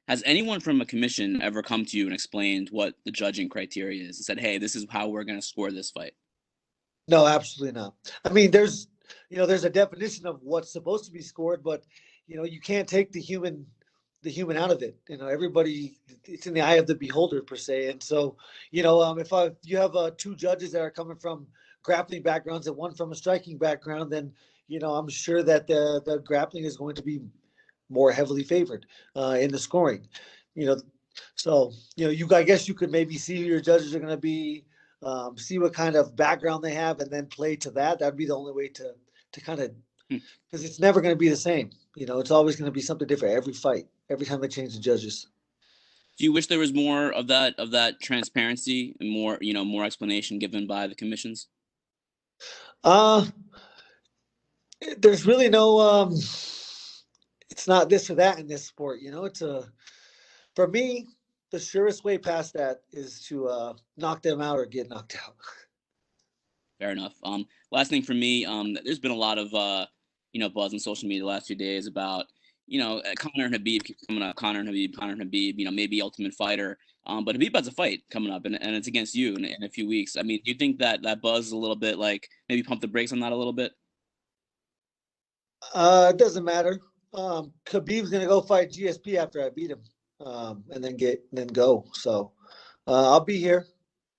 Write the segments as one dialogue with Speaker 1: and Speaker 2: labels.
Speaker 1: Has anyone from a commission ever come to you and explained what the judging criteria is and said, hey, this is how we're going to score this fight?
Speaker 2: No, absolutely not. I mean, there's a definition of what's supposed to be scored, but you can't take the human out of it. Everybody, it's in the eye of the beholder per se. And so, if you have two judges that are coming from grappling backgrounds and one from a striking background, then I'm sure that the grappling is going to be more heavily favored in the scoring. You know, so I guess you could maybe see who your judges are going to be, see what kind of background they have, and then play to that. That'd be the only way to kind of,
Speaker 1: Hmm.
Speaker 2: because it's never going to be the same. It's always going to be something different every fight, every time they change the judges.
Speaker 1: Do you wish there was more of that transparency and more explanation given by the commissions?
Speaker 2: Uh, there's really no it's not this or that in this sport. For me, the surest way past that is to knock them out or get knocked out.
Speaker 1: Fair enough. Last thing for me, there's been a lot of buzz on social media the last few days about Conor and Habib keeps coming up. Conor and Habib. Maybe Ultimate Fighter. But Habib has a fight coming up, and it's against you in a few weeks. I mean, do you think that buzz is a little bit like maybe pump the brakes on that a little bit?
Speaker 2: It doesn't matter. Khabib's gonna go fight GSP after I beat him, and then go. So I'll be here.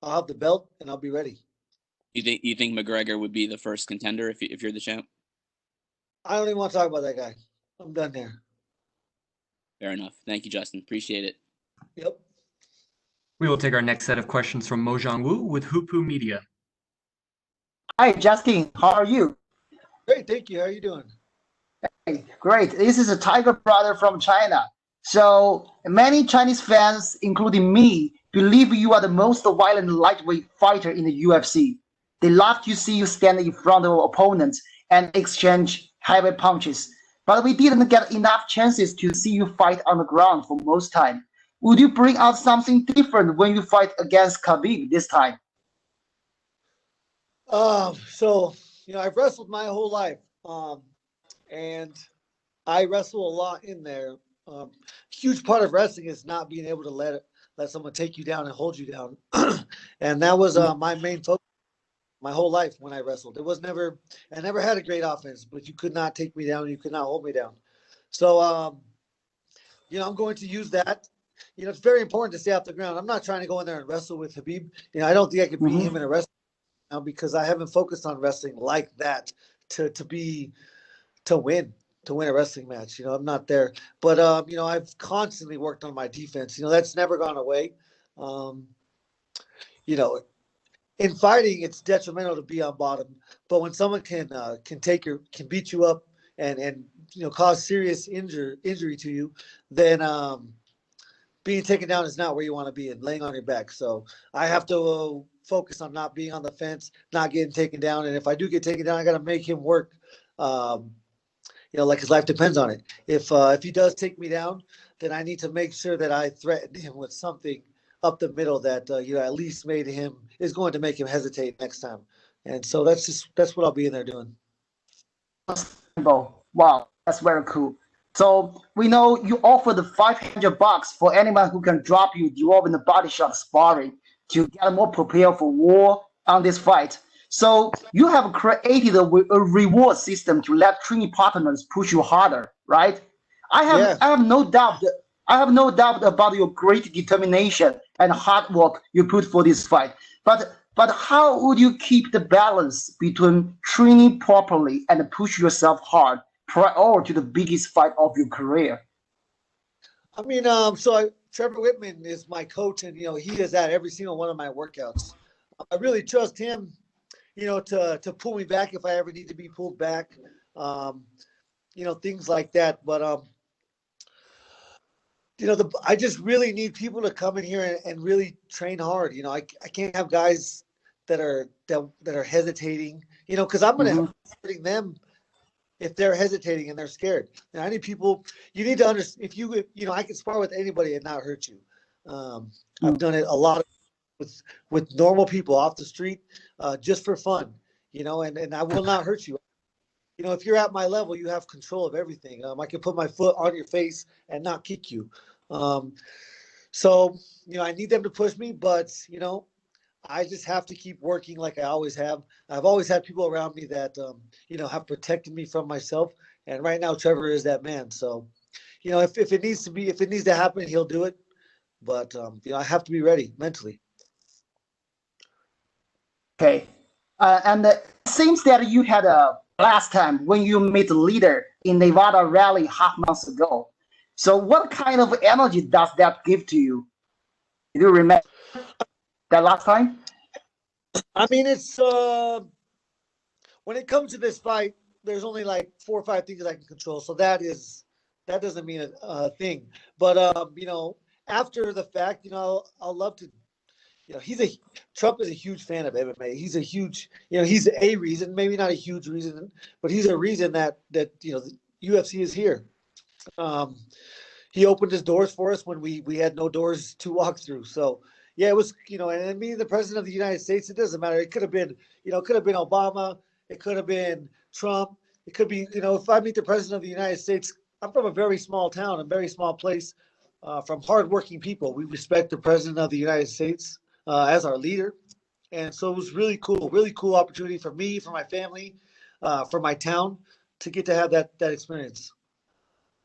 Speaker 2: I'll have the belt, and I'll be ready.
Speaker 1: You think McGregor would be the first contender if you're the champ?
Speaker 2: I don't even want to talk about that guy. I'm done there.
Speaker 1: Fair enough. Thank you, Justin. Appreciate it.
Speaker 2: Yep.
Speaker 3: We will take our next set of questions from Mojang Wu with Hupu Media.
Speaker 4: Hi, Justin. How are you?
Speaker 2: Great, thank you. How are you doing?
Speaker 4: Hey, great. This is a Tiger brother from China. So many Chinese fans, including me, believe you are the most violent lightweight fighter in the UFC. They love to see you stand in front of opponents and exchange heavy punches. But we didn't get enough chances to see you fight on the ground for most time. Would you bring out something different when you fight against KHABIB this time?
Speaker 2: So I've wrestled my whole life, and I wrestle a lot in there. Huge part of wrestling is not being able to let someone take you down and hold you down, and that was my main focus my whole life when I wrestled. I never had a great offense, but you could not take me down. You could not hold me down. So, I'm going to use that. It's very important to stay off the ground. I'm not trying to go in there and wrestle with Habib. I don't think I could beat him in a wrestling now because I haven't focused on wrestling like that to win a wrestling match. I'm not there. But I've constantly worked on my defense. That's never gone away. In fighting, it's detrimental to be on bottom. But when someone can beat you up and cause serious injury to you, then being taken down is not where you want to be and laying on your back. So I have to focus on not being on the fence, not getting taken down. And if I do get taken down, I got to make him work. Like his life depends on it. If he does take me down, then I need to make sure that I threaten him with something up the middle that at least is going to make him hesitate next time. And so that's what I'll be in there doing.
Speaker 4: Wow, that's very cool. So we know you offer the $500 for anyone who can drop you during the body shot sparring to get more prepared for war on this fight. So you have created a reward system to let training partners push you harder, right? I have no doubt about your great determination and hard work you put for this fight. But how would you keep the balance between training properly and push yourself hard prior to the biggest fight of your career?
Speaker 2: I mean, Trevor Whitman is my coach, and he does that every single one of my workouts. I really trust him, to pull me back if I ever need to be pulled back, things like that. But I just really need people to come in here and really train hard. I can't have guys that are hesitating, because I'm going to have hurting them if they're hesitating and they're scared. And I need people. You need to understand. If I can spar with anybody and not hurt you. I've done it a lot with normal people off the street, just for fun. And I will not hurt you. If you're at my level, you have control of everything. I can put my foot on your face and not kick you. Um, so, I need them to push me, but, I just have to keep working like I always have. I've always had people around me that, have protected me from myself. And right now, Trevor is that man. So, if it needs to be, if it needs to happen, he'll do it. But, I have to be ready mentally.
Speaker 4: Okay. And it seems that you had a last time when you met the leader in Nevada rally half months ago. So what kind of energy does that give to you? Do you remember that last time?
Speaker 2: I mean, it's when it comes to this fight, there's only like 4 or 5 things I can control. So that doesn't mean a thing. But after the fact, I'll love to. Trump is a huge fan of MMA. He's a huge, he's a reason, maybe not a huge reason, but he's a reason that the UFC is here. Um, he opened his doors for us when we had no doors to walk through. So yeah, it was, and me, the president of the United States, it doesn't matter. It could have been, it could have been Obama. It could have been Trump. It could be, if I meet the president of the United States, I'm from a very small town, a very small place, from hardworking people. We respect the president of the United States as our leader. And so it was really cool opportunity for me, for my family, for my town to get to have that experience.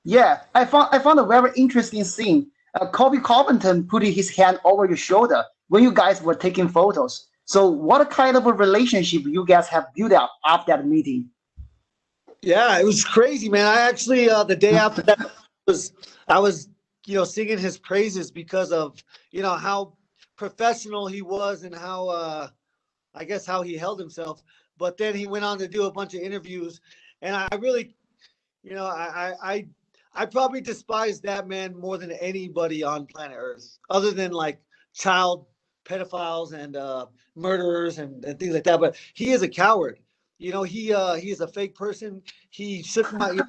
Speaker 4: Yeah, I found a very interesting scene. Kobe Covington putting his hand over your shoulder when you guys were taking photos. So what kind of a relationship you guys have built up after that meeting?
Speaker 2: Yeah, it was crazy, man. I actually the day after that I was singing his praises because of how professional he was and how I guess how he held himself. But then he went on to do a bunch of interviews, and I really I probably despise that man more than anybody on planet Earth, other than like child pedophiles and murderers and things like that. But he is a coward. He is a fake person. He shook my.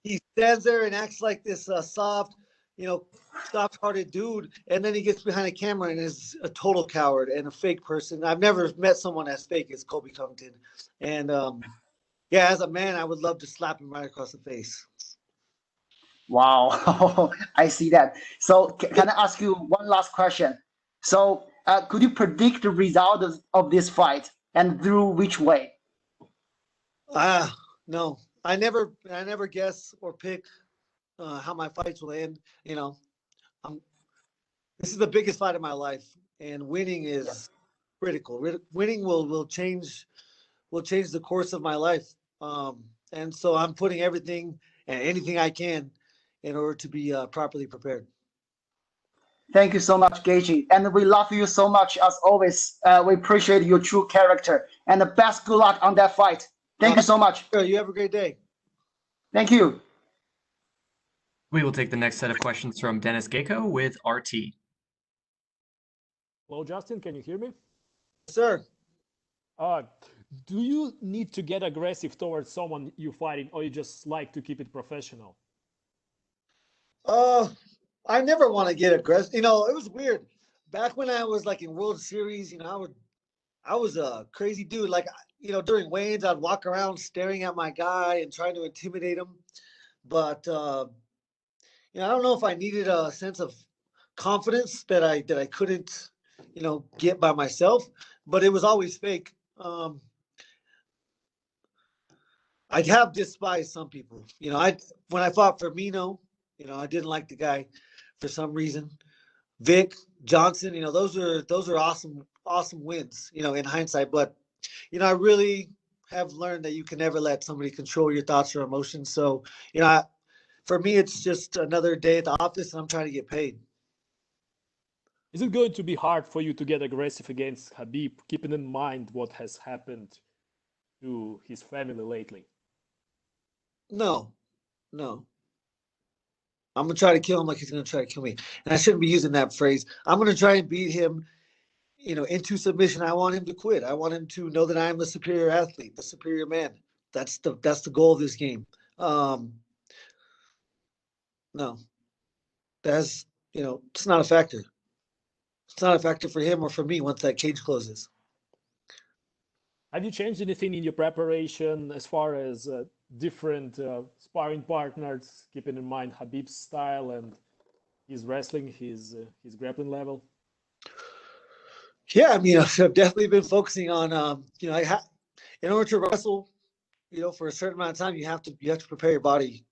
Speaker 2: He stands there and acts like this soft, you know, soft-hearted dude, and then he gets behind a camera and is a total coward and a fake person. I've never met someone as fake as Kobe Covington, and yeah, as a man, I would love to slap him right across the face.
Speaker 4: Wow, I see that. So can I ask you one last question? So could you predict the result of this fight and through which way?
Speaker 2: Ah, no, I never guess or pick how my fights will end. I'm, this is the biggest fight of my life, and winning
Speaker 4: Yeah.
Speaker 2: is critical. Winning will change the course of my life. And so I'm putting everything and anything I can in order to be properly prepared.
Speaker 4: Thank you so much, Gaethje, and we love you so much as always. We appreciate your true character, and the best good luck on that fight. Thank you so much.
Speaker 2: Sure, you have a great day.
Speaker 4: Thank you.
Speaker 3: We will take the next set of questions from Dennis Gecko with RT.
Speaker 5: Hello, Justin. Can you hear me?
Speaker 2: Sir,
Speaker 5: Uh, do you need to get aggressive towards someone you're fighting, or you just like to keep it professional?
Speaker 2: uh, I never want to get aggressive. It was weird. Back when I was like in World Series, I was a crazy dude. Like, during weigh-ins, I'd walk around staring at my guy and trying to intimidate him. But I don't know if I needed a sense of confidence that I couldn't, get by myself. But it was always fake. I have despised some people. When I fought for Mino, I didn't like the guy for some reason. Vic Johnson, those are awesome wins, in hindsight. But I really have learned that you can never let somebody control your thoughts or emotions. So, for me, it's just another day at the office, and I'm trying to get paid.
Speaker 5: Is it going to be hard for you to get aggressive against Khabib, keeping in mind what has happened to his family lately?
Speaker 2: No, no. I'm gonna try to kill him like he's gonna try to kill me, and I shouldn't be using that phrase. I'm gonna try and beat him, into submission. I want him to quit. I want him to know that I am the superior athlete, the superior man. That's the goal of this game. Um, no, that's it's not a factor. It's not a factor for him or for me once that cage closes.
Speaker 5: Have you changed anything in your preparation as far as different sparring partners, keeping in mind Khabib's style and his wrestling, his grappling level?
Speaker 2: Yeah, I mean, I've definitely been focusing on, in order to wrestle, for a certain amount of time, you have to prepare your body.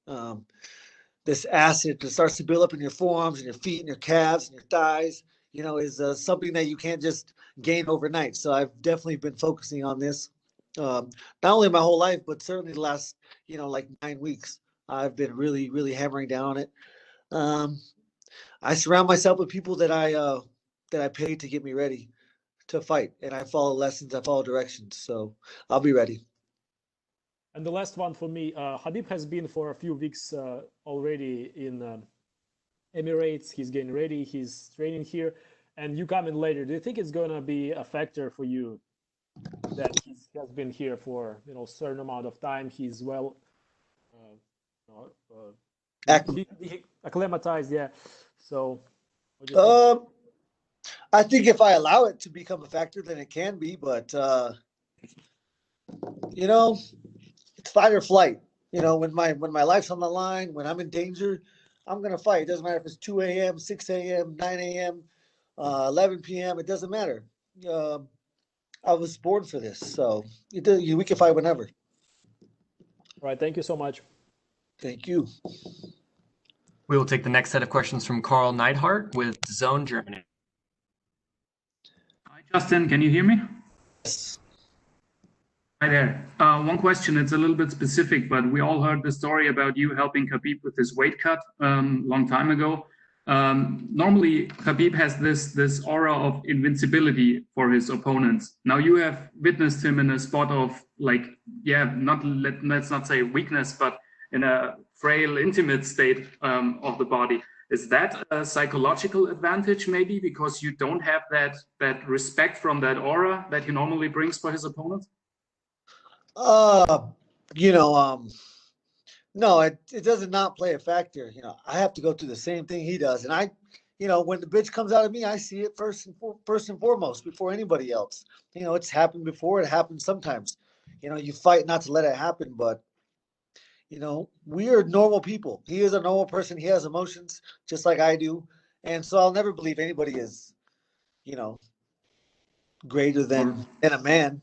Speaker 2: This acid that starts to build up in your forearms and your feet and your calves and your thighs, is something that you can't just gain overnight. So I've definitely been focusing on this, not only my whole life, but certainly the last, like 9 weeks. I've been really, really hammering down on it. I surround myself with people that I pay to get me ready to fight, and I follow lessons, I follow directions. So I'll be ready.
Speaker 5: And the last one for me, Khabib has been for a few weeks already in Emirates. He's getting ready. He's training here, and you come in later. Do you think it's going to be a factor for you that he has been here for a certain amount of time? He's well acclimatized, yeah. So, what do you think?
Speaker 2: I think if I allow it to become a factor, then it can be. But it's fight or flight. When my life's on the line, when I'm in danger, I'm gonna fight. It doesn't matter if it's 2 a.m., 6 a.m., 9 a.m., 11 p.m. It doesn't matter. I was born for this, so we can fight whenever.
Speaker 5: All right, thank you so much.
Speaker 2: Thank you.
Speaker 3: We will take the next set of questions from Carl Neidhart with Zone Germany.
Speaker 6: Hi, Justin. Can you hear me?
Speaker 2: Yes.
Speaker 6: Hi there. One question. It's a little bit specific, but we all heard the story about you helping Khabib with his weight cut long time ago. Normally, Khabib has this aura of invincibility for his opponents. Now you have witnessed him in a spot of let's not say weakness, but in a frail, intimate state of the body. Is that a psychological advantage maybe because you don't have that respect from that aura that he normally brings for his opponents?
Speaker 2: No, it does not play a factor. I have to go through the same thing he does, and when the bitch comes out of me, I see it first and foremost before anybody else. It's happened before. It happens sometimes. You fight not to let it happen, but we are normal people. He is a normal person. He has emotions just like I do, and so I'll never believe anybody is, greater than a man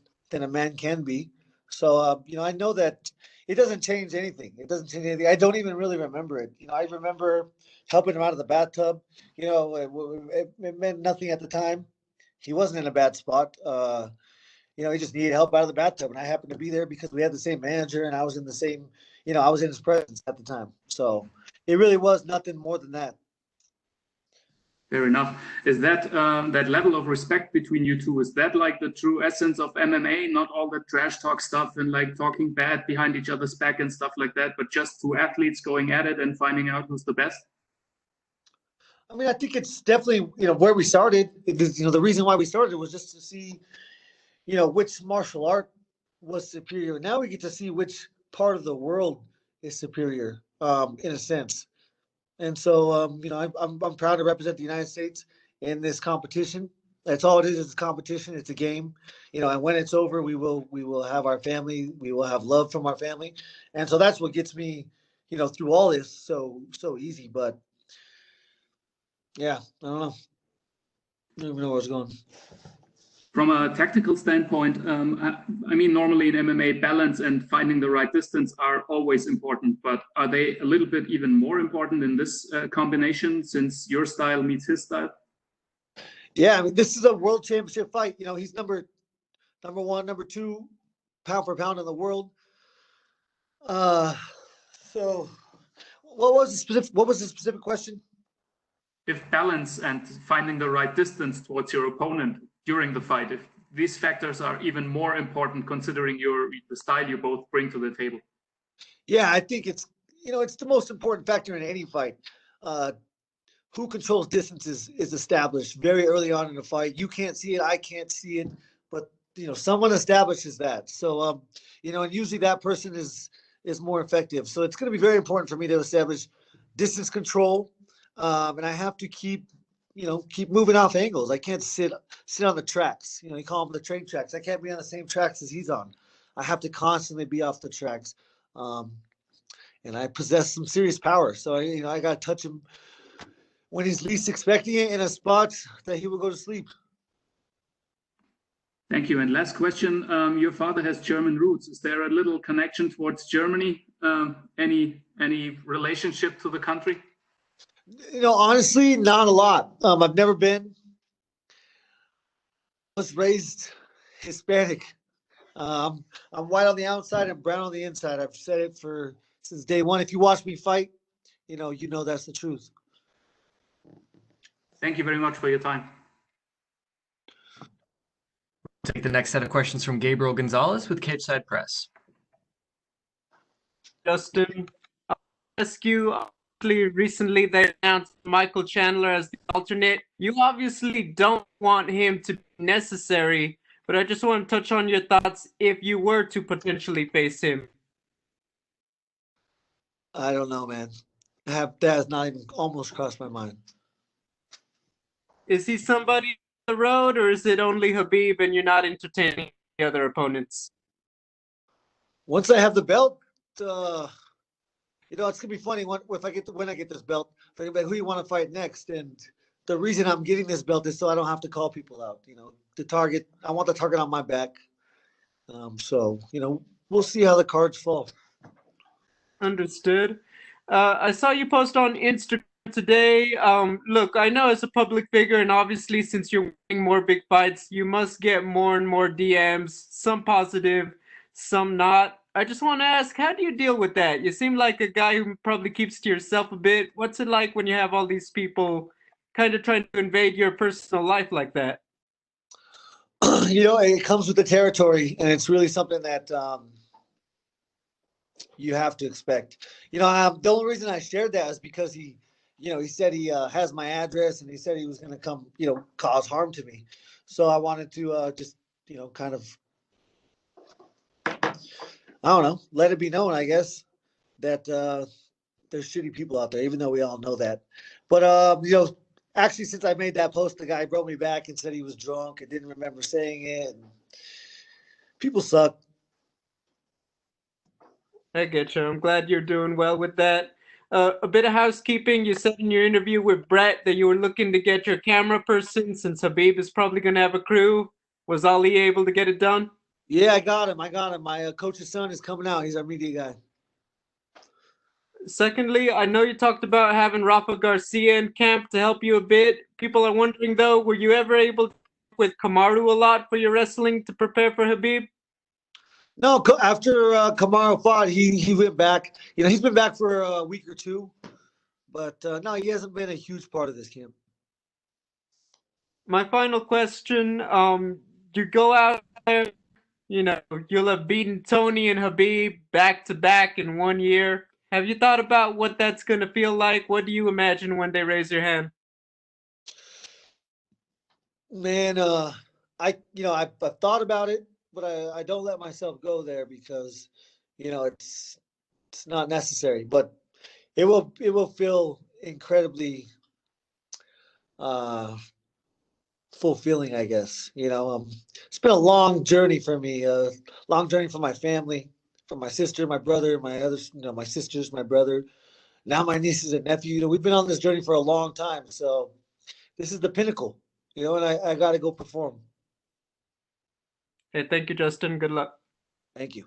Speaker 2: can be. So, I know that it doesn't change anything. It doesn't change anything. I don't even really remember it. I remember helping him out of the bathtub. It meant nothing at the time. He wasn't in a bad spot. He just needed help out of the bathtub. And I happened to be there because we had the same manager and I was in the same, I was in his presence at the time. So it really was nothing more than that.
Speaker 6: Fair enough. Is that that level of respect between you two? Is that like the true essence of MMA? Not all the trash talk stuff and like talking bad behind each other's back and stuff like that, but just two athletes going at it and finding out who's the best?
Speaker 2: I mean, I think it's definitely where we started. The reason why we started was just to see which martial art was superior. Now we get to see which part of the world is superior, in a sense. And so, I'm proud to represent the United States in this competition. That's all it is. It's a competition. It's a game, and when it's over, we will have our family. We will have love from our family. And so that's what gets me, through all this so easy. But yeah, I don't know. I don't even know where it's going.
Speaker 6: From a tactical standpoint, I mean, normally in MMA, balance and finding the right distance are always important, but are they a little bit even more important in this combination since your style meets his style?
Speaker 2: Yeah, I mean, this is a world championship fight. He's number one, number two, pound for pound in the world. So what was the specific question?
Speaker 6: If balance and finding the right distance towards your opponent during the fight, if these factors are even more important considering the style you both bring to the table.
Speaker 2: Yeah, I think it's the most important factor in any fight. Who controls distance is established very early on in the fight. You can't see it, I can't see it, but someone establishes that. So and usually that person is more effective. So it's going to be very important for me to establish distance control, and I have to keep moving off angles. I can't sit on the tracks. You call them the train tracks. I can't be on the same tracks as he's on. I have to constantly be off the tracks. And I possess some serious power. So I got to touch him when he's least expecting it in a spot that he will go to sleep.
Speaker 6: Thank you. And last question, your father has German roots. Is there a little connection towards Germany? Any relationship to the country?
Speaker 2: Honestly, not a lot. I've never been. I was raised Hispanic. I'm white on the outside and brown on the inside. I've said it since day one. If you watch me fight, you know that's the truth.
Speaker 6: Thank you very much for your time.
Speaker 3: Take the next set of questions from Gabriel Gonzalez with Cage Press.
Speaker 7: Justin, I'll ask you, recently they announced Michael Chandler as the alternate. You obviously don't want him to be necessary, but I just want to touch on your thoughts if you were to potentially face him.
Speaker 2: I don't know, man. That has not even almost crossed my mind.
Speaker 7: Is he somebody on the road, or is it only Khabib and you're not entertaining the other opponents?
Speaker 2: Once I have the belt, it's gonna be funny when I get this belt. Think about who you want to fight next, and the reason I'm getting this belt is so I don't have to call people out. I want the target on my back. So we'll see how the cards fall.
Speaker 7: Understood. I saw you post on Instagram today. Look, I know as a public figure, and obviously since you're winning more big fights, you must get more and more DMs, some positive, some not. I just want to ask, how do you deal with that? You seem like a guy who probably keeps to yourself a bit. What's it like when you have all these people kind of trying to invade your personal life like that?
Speaker 2: It comes with the territory, and it's really something that you have to expect. The only reason I shared that is because he said he has my address, and he said he was going to come, cause harm to me. So I wanted to just, kind of, I don't know, let it be known, I guess, that there's shitty people out there, even though we all know that. But, actually, since I made that post, the guy wrote me back and said he was drunk and didn't remember saying it. And people suck.
Speaker 7: I get you. I'm glad you're doing well with that. A bit of housekeeping. You said in your interview with Brett that you were looking to get your camera person since Khabib is probably going to have a crew. Was Ali able to get it done?
Speaker 2: Yeah, I got him. My coach's son is coming out. He's our media guy.
Speaker 7: Secondly, I know you talked about having Rafa Garcia in camp to help you a bit. People are wondering, though, were you ever able to work with Kamaru a lot for your wrestling to prepare for Khabib?
Speaker 2: No, after Kamaru fought, he went back. He's been back for a week or two, but no, he hasn't been a huge part of this camp.
Speaker 7: My final question, you go out there, you'll have beaten Tony and Khabib back to back in 1 year. Have you thought about what that's going to feel like? What do you imagine when they raise your hand?
Speaker 2: Man, I've thought about it, but I don't let myself go there because, it's not necessary. But it will feel incredibly fulfilling, I guess. It's been a long journey for me, long journey for my family, for my sister, my brother, my others, my sisters, my brother, now my nieces and nephew. We've been on this journey for a long time. So this is the pinnacle, and I got to go perform.
Speaker 7: Hey, thank you, Justin. Good luck.
Speaker 2: Thank you.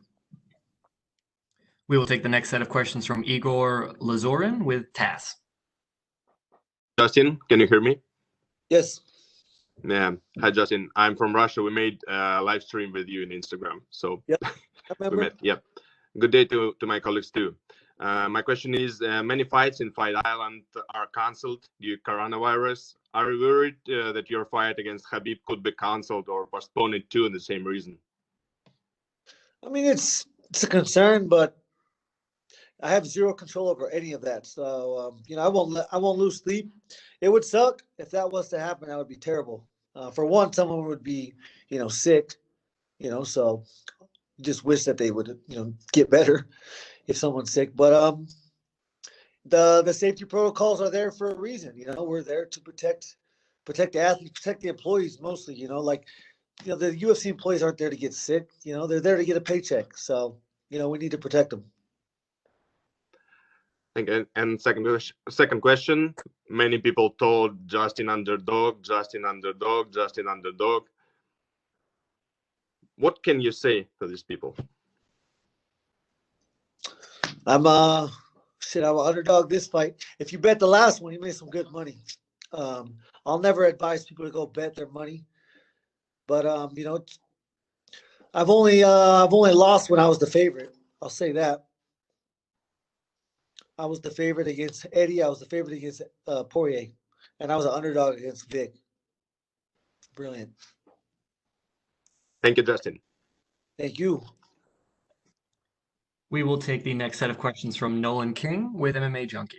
Speaker 3: We will take the next set of questions from Igor Lazorin with TASS.
Speaker 8: Justin, can you hear me?
Speaker 2: Yes.
Speaker 8: Yeah. Hi, Justin. I'm from Russia. We made a live stream with you in Instagram. So
Speaker 2: yep. I remember.
Speaker 8: We met. Yep. Good day to my colleagues too. My question is, many fights in Fight Island are cancelled due to coronavirus. Are you worried that your fight against Khabib could be cancelled or postponed too in the same reason?
Speaker 2: I mean, it's a concern, but I have zero control over any of that. So, I won't lose sleep. It would suck if that was to happen. That would be terrible. For one, someone would be, sick, so just wish that they would, get better if someone's sick. But the safety protocols are there for a reason. We're there to protect the athletes, protect the employees mostly. The UFC employees aren't there to get sick. They're there to get a paycheck. So, we need to protect them.
Speaker 8: Thank you. And second question. Many people told Justin underdog, Justin underdog, Justin underdog. What can you say to these people?
Speaker 2: I'm an underdog this fight. If you bet the last one, you made some good money. I'll never advise people to go bet their money, but you know, I've only lost when I was the favorite. I'll say that. I was the favorite against Eddie. I was the favorite against Poirier, and I was an underdog against Vic. Brilliant.
Speaker 8: Thank you, Justin.
Speaker 2: Thank you.
Speaker 3: We will take the next set of questions from Nolan King with MMA Junkie.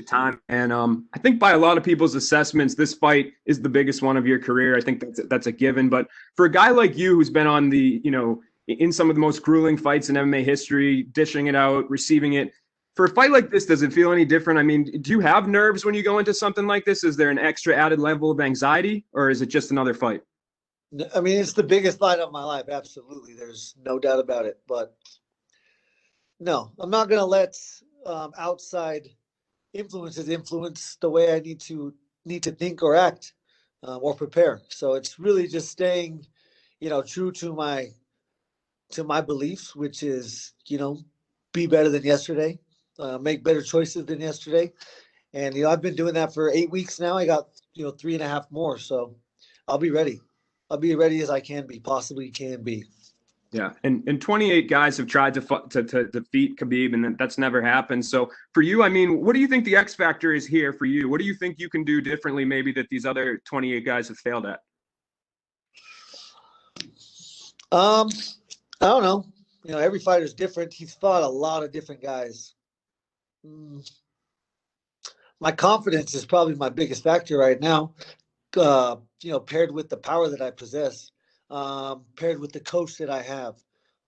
Speaker 9: Time, and I think by a lot of people's assessments, this fight is the biggest one of your career. I think that's a given. But for a guy like you, who's been on the, you know, in some of the most grueling fights in MMA history, dishing it out, receiving it, for a fight like this, does it feel any different? I mean, do you have nerves when you go into something like this? Is there an extra added level of anxiety, or is it just another fight?
Speaker 2: I mean, it's the biggest fight of my life. Absolutely, there's no doubt about it. But no, I'm not going to let outside influences influence the way I need to think or act or prepare. So it's really just staying, you know, true to my beliefs, which is, you know, be better than yesterday, make better choices than yesterday. And, you know, I've been doing that for 8 weeks now. I got, you know, 3.5 more. So I'll be ready. I'll be ready as I possibly can be.
Speaker 9: Yeah, and 28 guys have tried to defeat Khabib, and that's never happened. So for you, I mean, what do you think the X factor is here for you? What do you think you can do differently, maybe, that these other 28 guys have failed at?
Speaker 2: I don't know. You know, every fighter's different. He's fought a lot of different guys. My confidence is probably my biggest factor right now. You know, paired with the power that I possess. Paired with the coach that I have.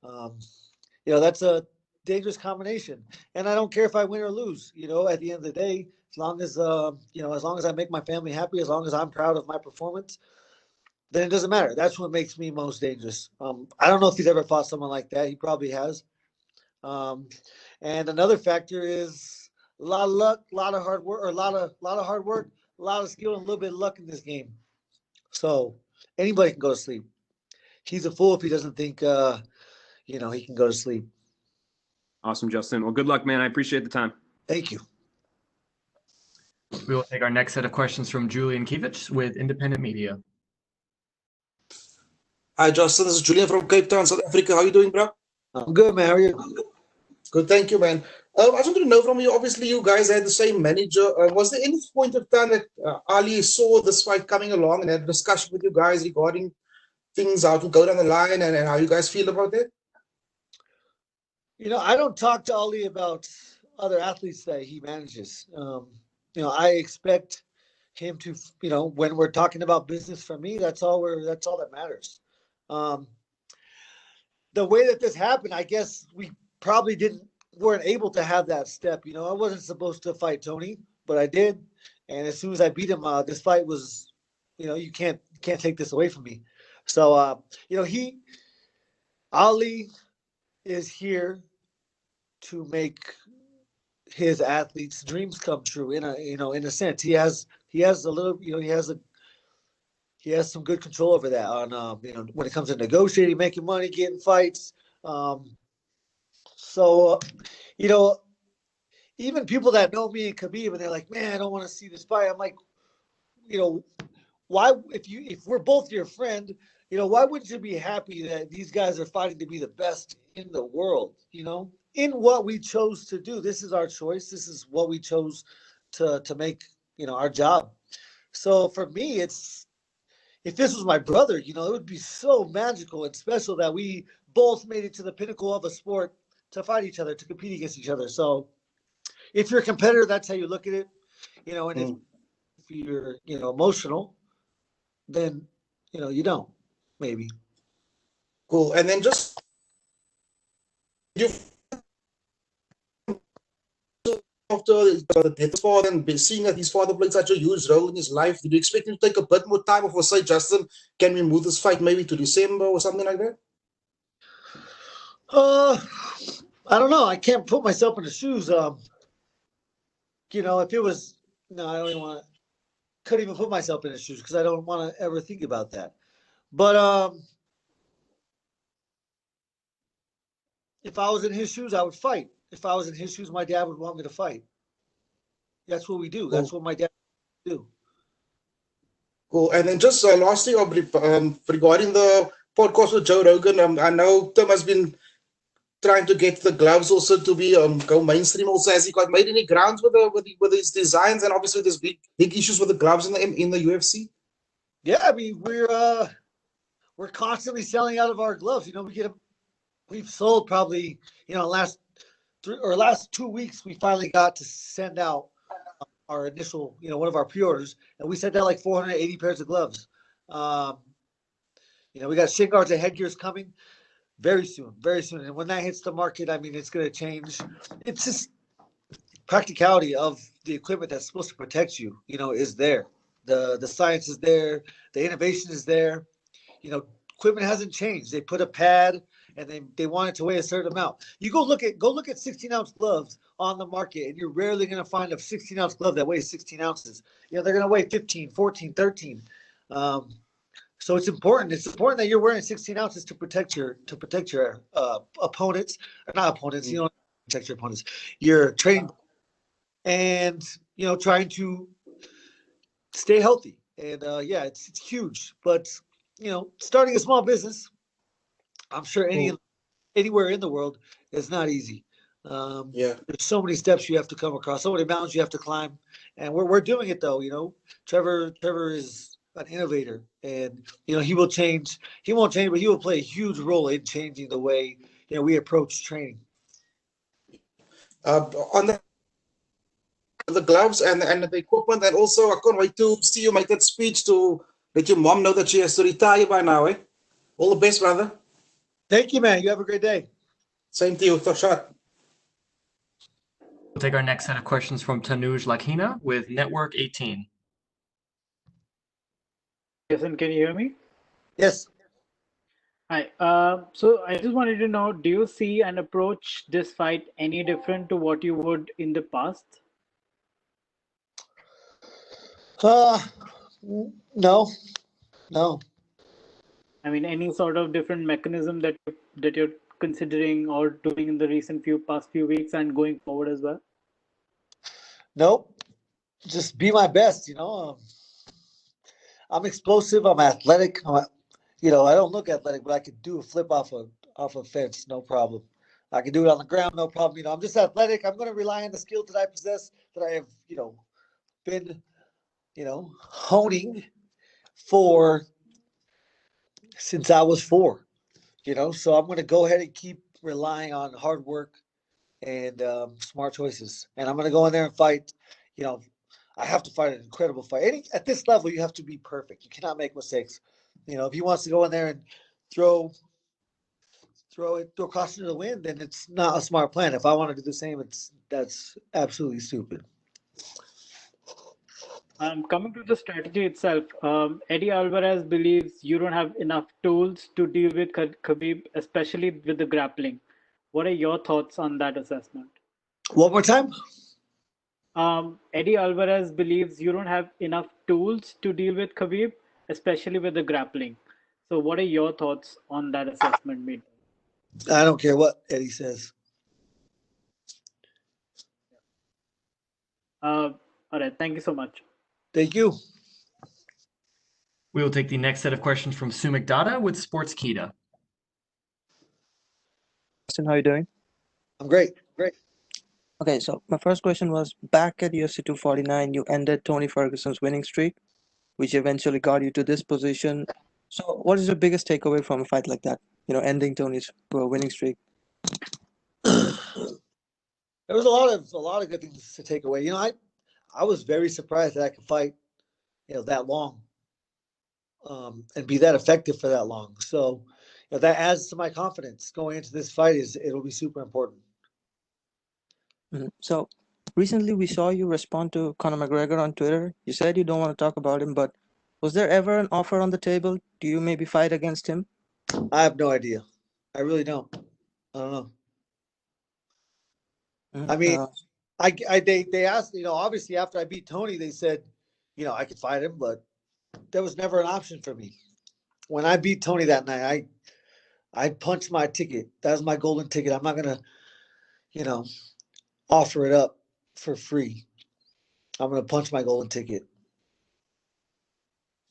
Speaker 2: You know, that's a dangerous combination. And I don't care if I win or lose, you know, at the end of the day, as long as, you know, as long as I make my family happy, as long as I'm proud of my performance, then it doesn't matter. That's what makes me most dangerous. I don't know if he's ever fought someone like that. He probably has. And another factor is a lot of luck, a lot of hard work, or a lot of hard work, a lot of skill, and a little bit of luck in this game. So anybody can go to sleep. He's a fool if he doesn't think, you know, he can go to sleep.
Speaker 9: Awesome, Justin. Well, good luck, man. I appreciate the time.
Speaker 2: Thank you.
Speaker 3: We will take our next set of questions from Julian Kivich with Independent Media.
Speaker 10: Hi, Justin. This is Julian from Cape Town, South Africa. How are you doing, bro?
Speaker 2: I'm good, man. How are you?
Speaker 10: Good, thank you, man. I just wanted to know from you, obviously, you guys had the same manager. Was there any point of time that Ali saw this fight coming along and had a discussion with you guys regarding things, how to go down the line, and how you guys feel about it?
Speaker 2: You know, I don't talk to Ali about other athletes that he manages. You know, I expect him to, you know, when we're talking about business for me, that's all that matters. The way that this happened, I guess we probably weren't able to have that step. You know, I wasn't supposed to fight Tony, but I did. And as soon as I beat him, this fight was, you know, you can't take this away from me. So, you know, Ali is here to make his athletes' dreams come true. In a sense, he has a little, you know, he has some good control over that on, you know, when it comes to negotiating, making money, getting fights. So, you know, even people that know me and Khabib, and they're like, man, I don't want to see this fight. I'm like, you know, why, if we're both your friend, you know, why wouldn't you be happy that these guys are fighting to be the best in the world, you know, in what we chose to do? This is our choice. This is what we chose to make, you know, our job. So for me, if this was my brother, you know, it would be so magical and special that we both made it to the pinnacle of a sport to fight each other, to compete against each other. So if you're a competitor, that's how you look at it, you know, and if you're, you know, emotional, then, you know, you don't, maybe.
Speaker 10: Cool. And then just you after the death of father and seeing that his father played such a huge role in his life, did you expect him to take a bit more time, or say, Justin, can we move this fight maybe to December or something like that?
Speaker 2: Uh, I don't know. I can't put myself in the shoes. If it was, no, I don't even want to. Couldn't even put myself in his shoes because I don't want to ever think about that. But if I was in his shoes, I would fight. If I was in his shoes, my dad would want me to fight. That's what we do. That's what my dad would do.
Speaker 10: Cool. And then just lastly, regarding the podcast with Joe Rogan, I know Tim has been trying to get the gloves also to be go mainstream. Also, has he got made any grounds with his designs? And obviously, there's big issues with the gloves in the UFC.
Speaker 2: Yeah, I mean we're constantly selling out of our gloves. We've sold probably last 2 weeks. We finally got to send out our initial one of our pre-orders, and we sent out like 480 pairs of gloves. We got shin guards and headgears coming very soon, and when that hits the market, I mean it's going to change. It's just practicality of the equipment that's supposed to protect you is there. The science is there, the innovation is there. Equipment hasn't changed. They put a pad and they want it to weigh a certain amount. You go look at 16-ounce gloves on the market, and you're rarely going to find a 16-ounce glove that weighs 16 ounces. They're going to weigh 15, 14, 13. So it's important. It's important that you're wearing 16 ounces to protect your opponents, or not opponents. You don't protect your opponents. You're training and trying to stay healthy. And it's huge. But starting a small business, I'm sure anywhere in the world is not easy. There's so many steps you have to come across, so many mountains you have to climb, and we're doing it though. Trevor is an innovator, and he will change. He won't change, but he will play a huge role in changing the way we approach training.
Speaker 10: On the gloves and the equipment, and also I can't wait to see you make that speech to let your mom know that she has to retire by now. All the best, brother.
Speaker 2: Thank you, man. You have a great day.
Speaker 10: Same to you. Shot.
Speaker 3: We'll take our next set of questions from Tanuj Lakhina with Network 18.
Speaker 11: Yes, and can you hear me?
Speaker 2: Yes.
Speaker 11: Hi. So I just wanted to know, do you see and approach this fight any different to what you would in the past?
Speaker 2: No.
Speaker 11: I mean, any sort of different mechanism that you're considering or doing in the past few weeks and going forward as well?
Speaker 2: Nope. Just be my best. I'm explosive. I'm athletic. I don't look athletic, but I could do a flip off a fence, no problem. I can do it on the ground, no problem. I'm just athletic. I'm going to rely on the skills that I possess, that I have, been, honing for since I was 4. So I'm going to go ahead and keep relying on hard work and smart choices. And I'm going to go in there and fight. I have to fight an incredible fight. At this level, you have to be perfect. You cannot make mistakes. If he wants to go in there and throw caution to the wind, then it's not a smart plan. If I want to do the same, that's absolutely stupid.
Speaker 11: Coming to the strategy itself, Eddie Alvarez believes you don't have enough tools to deal with Khabib, especially with the grappling. What are your thoughts on that assessment?
Speaker 2: One more time.
Speaker 11: Eddie Alvarez believes you don't have enough tools to deal with Khabib, especially with the grappling. So what are your thoughts on that assessment made?
Speaker 2: I don't care what Eddie says.
Speaker 11: All right. Thank you so much.
Speaker 2: Thank you.
Speaker 3: We will take the next set of questions from Sumik Dada with Sportskeeda.
Speaker 12: How are you doing?
Speaker 2: I'm great.
Speaker 12: Okay, so my first question was, back at UFC 249, you ended Tony Ferguson's winning streak, which eventually got you to this position. So what is your biggest takeaway from a fight like that? Ending Tony's winning streak.
Speaker 2: There was a lot of good things to take away. I was very surprised that I could fight, that long, and be that effective for that long. So, that adds to my confidence going into this fight. It'll be super important.
Speaker 12: Mm-hmm. So, recently we saw you respond to Conor McGregor on Twitter. You said you don't want to talk about him, but was there ever an offer on the table? Do you maybe fight against him?
Speaker 2: I have no idea. I really don't. I don't know.
Speaker 12: Mhm.
Speaker 2: I mean, they asked, obviously after I beat Tony, they said, I could fight him, but there was never an option for me. When I beat Tony that night, I punched my ticket. That was my golden ticket. I'm not gonna, offer it up for free. I'm gonna punch my golden ticket.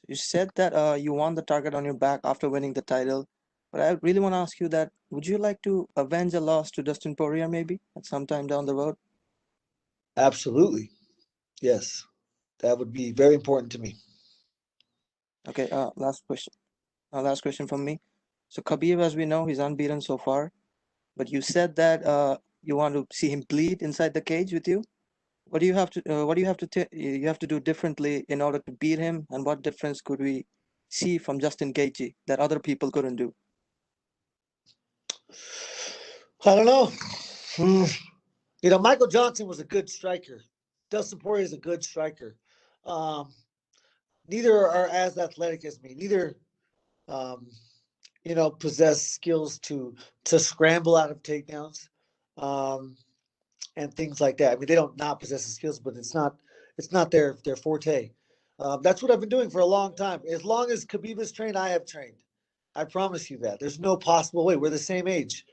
Speaker 12: You said that you won the target on your back after winning the title, but I really want to ask you that would you like to avenge a loss to Dustin Poirier maybe at some time down the road?
Speaker 2: Absolutely, yes. That would be very important to me.
Speaker 12: Okay, last question. Last question from me. So Khabib, as we know, he's unbeaten so far, but you said that you want to see him bleed inside the cage with you. What do you have to you have to do differently in order to beat him, and what difference could we see from Justin Gaethje that other people couldn't do?
Speaker 2: I don't know. Michael Johnson was a good striker. Dustin Poirier is a good striker. Neither are as athletic as me. Neither, possess skills to scramble out of takedowns, and things like that. I mean, they don't not possess the skills, but it's not their forte. That's what I've been doing for a long time. As long as Khabib is trained, I have trained. I promise you that. There's no possible way. We're the same age.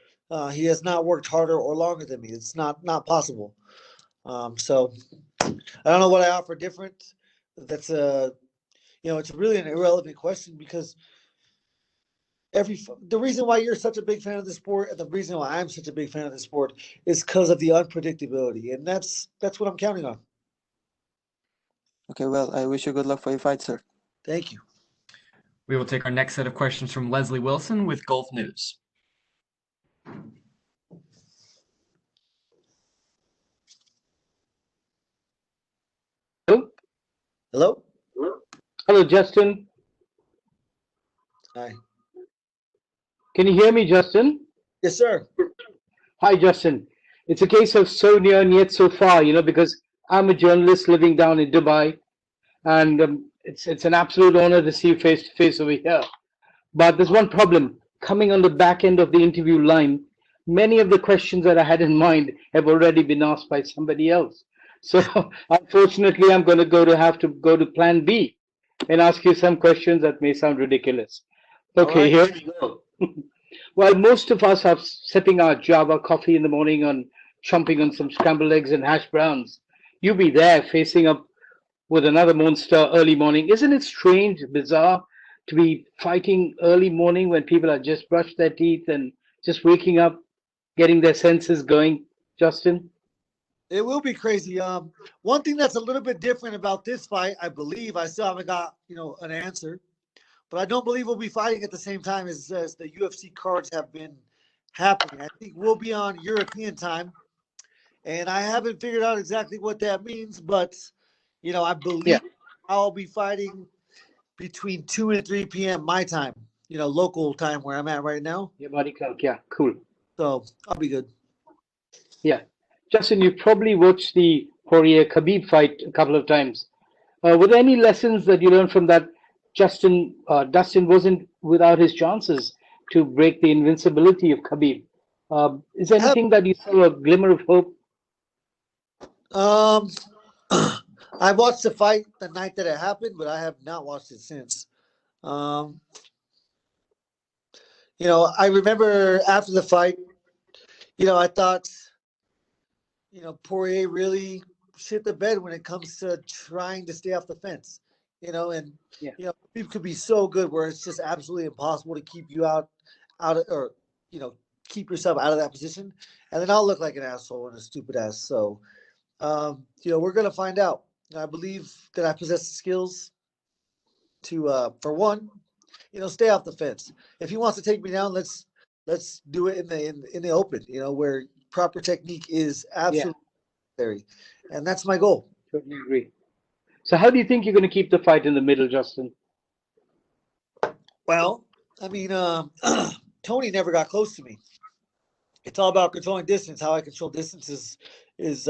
Speaker 2: He has not worked harder or longer than me. It's not possible. So I don't know what I offer different. That's it's really an irrelevant question because the reason why you're such a big fan of the sport and the reason why I'm such a big fan of the sport is because of the unpredictability, and that's what I'm counting on.
Speaker 12: Okay, well, I wish you good luck for your fight, sir.
Speaker 2: Thank you.
Speaker 3: We will take our next set of questions from Leslie Wilson with Gulf News.
Speaker 2: Hello?
Speaker 13: Hello, Justin.
Speaker 2: Hi.
Speaker 13: Can you hear me, Justin?
Speaker 2: Yes, sir.
Speaker 13: Hi, Justin. It's a case of so near and yet so far, because I'm a journalist living down in Dubai, and it's an absolute honor to see you face to face over here. But there's one problem. Coming on the back end of the interview line, many of the questions that I had in mind have already been asked by somebody else. So unfortunately, I'm going to have to go to plan B and ask you some questions that may sound ridiculous. Okay, here we go. Well, most of us are sipping our Java coffee in the morning on chomping on some scrambled eggs and hash browns. You be there facing up with another monster early morning. Isn't it strange, bizarre to be fighting early morning when people are just brushed their teeth and just waking up, getting their senses going, Justin?
Speaker 2: It will be crazy. One thing that's a little bit different about this fight, I believe, I still haven't got, an answer, but I don't believe we'll be fighting at the same time as the UFC cards have been happening. I think we'll be on European time, and I haven't figured out exactly what that means, but, I believe I'll be fighting between 2 and 3 p.m. my time, local time where I'm at right now.
Speaker 13: Your body clock, yeah, cool.
Speaker 2: So I'll be good.
Speaker 13: Yeah. Justin, you probably watched the Poirier Khabib fight a couple of times. Were there any lessons that you learned from that? Dustin wasn't without his chances to break the invincibility of Khabib. Is there anything that you saw a glimmer of hope?
Speaker 2: I watched the fight the night that it happened, but I have not watched it since. I remember after the fight, I thought, Poirier really shit the bed when it comes to trying to stay off the fence, and people could be so good where it's just absolutely impossible to keep you out of, or, keep yourself out of that position. And then I'll look like an asshole and a stupid ass. So, we're going to find out. I believe that I possess the skills to, for one, stay off the fence. If he wants to take me down, let's do it in the open, where proper technique is absolutely necessary. And that's my goal.
Speaker 13: Totally agree. So how do you think you're going to keep the fight in the middle, Justin?
Speaker 2: Well, I mean, Tony never got close to me. It's all about controlling distance. How I control distance is it's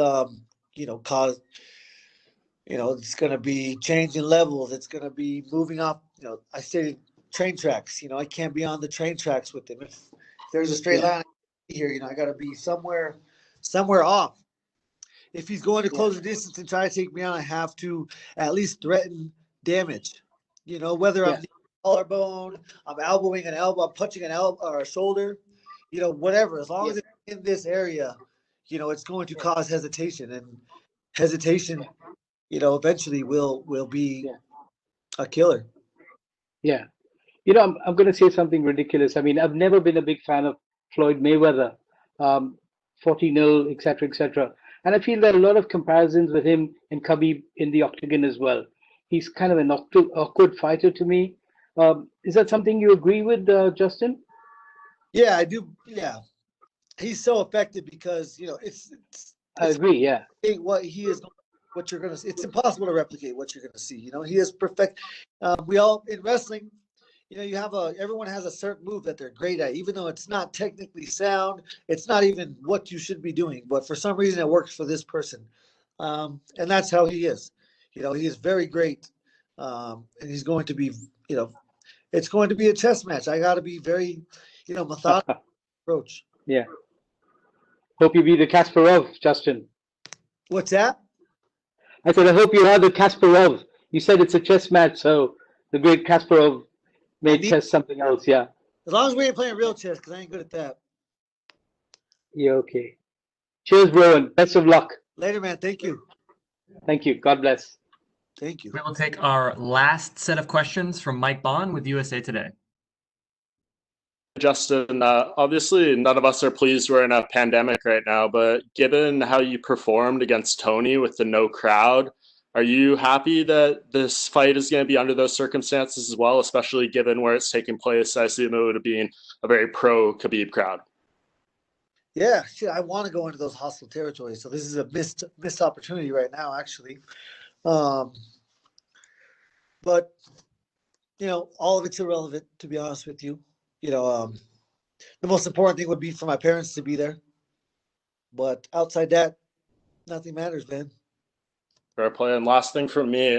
Speaker 2: going to be changing levels. It's going to be moving off. I stated train tracks. I can't be on the train tracks with him. If there's a straight line, here. I got to be somewhere off. If he's going to close the distance and try to take me out, I have to at least threaten damage. Whether I'm collarbone, I'm elbowing an elbow, I'm punching an elbow or a shoulder, whatever. As long as it's in this area, it's going to cause hesitation, and hesitation, eventually will be a killer.
Speaker 13: Yeah. I'm going to say something ridiculous. I mean, I've never been a big fan of Floyd Mayweather, 40-0, etc., etc. And I feel there are a lot of comparisons with him and Khabib in the octagon as well. He's kind of an awkward fighter to me. Is that something you agree with, Justin?
Speaker 2: Yeah, I do. Yeah, he's so effective because
Speaker 13: I agree. Yeah,
Speaker 2: what he is, what you're gonna see. It's impossible to replicate what you're gonna see. He is perfect. We all in wrestling. Everyone has a certain move that they're great at, even though it's not technically sound. It's not even what you should be doing, but for some reason it works for this person, and that's how he is. He is very great, and he's going to be. It's going to be a chess match. I got to be very, methodical approach.
Speaker 13: Yeah. Hope you be the Kasparov, Justin.
Speaker 2: What's that?
Speaker 13: I said I hope you are the Kasparov. You said it's a chess match, so the great Kasparov made chess something else. Yeah.
Speaker 2: As long as we ain't playing real chess, because I ain't good at that.
Speaker 13: Yeah. Okay. Cheers, bro, and best of luck.
Speaker 2: Later, man. Thank you.
Speaker 13: Thank you. God bless.
Speaker 2: Thank you.
Speaker 3: We will take our last set of questions from Mike Bond with USA Today.
Speaker 14: Justin, obviously none of us are pleased we're in a pandemic right now, but given how you performed against Tony with the no crowd, are you happy that this fight is going to be under those circumstances as well, especially given where it's taking place? I assume it would have been a very pro Khabib crowd.
Speaker 2: Yeah, shit, I want to go into those hostile territories. So this is a missed opportunity right now, actually. But all of it's irrelevant, to be honest with you. The most important thing would be for my parents to be there. But outside that, nothing matters, man.
Speaker 14: Fair play. And last thing from me,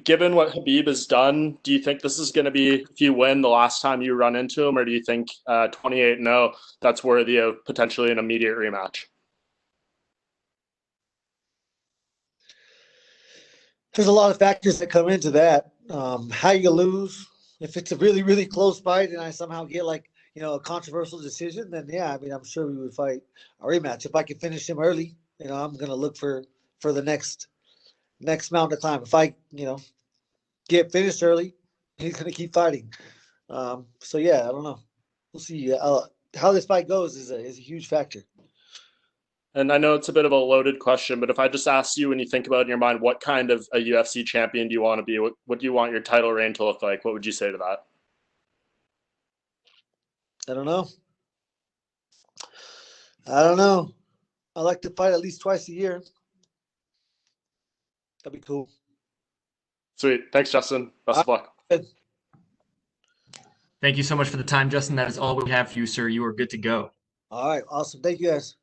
Speaker 14: given what Khabib has done, do you think this is going to be, if you win, the last time you run into him, or do you think 28-0, that's worthy of potentially an immediate rematch?
Speaker 2: There's a lot of factors that come into that. How you lose. If it's a really, really close fight and I somehow get a controversial decision, then yeah, I mean, I'm sure we would fight a rematch. If I can finish him early, I'm going to look for the next mountain to climb. If I, get finished early, he's going to keep fighting. So yeah, I don't know. We'll see. How this fight goes is a huge factor.
Speaker 14: And I know it's a bit of a loaded question, but if I just asked you, when you think about it in your mind, what kind of a UFC champion do you want to be? What do you want your title reign to look like? What would you say to that?
Speaker 2: I don't know. I like to fight at least twice a year. That'd be cool.
Speaker 14: Sweet. Thanks, Justin. Best of luck.
Speaker 3: Thank you so much for the time, Justin. That is all we have for you, sir. You are good to go.
Speaker 2: All right. Awesome. Thank you, guys.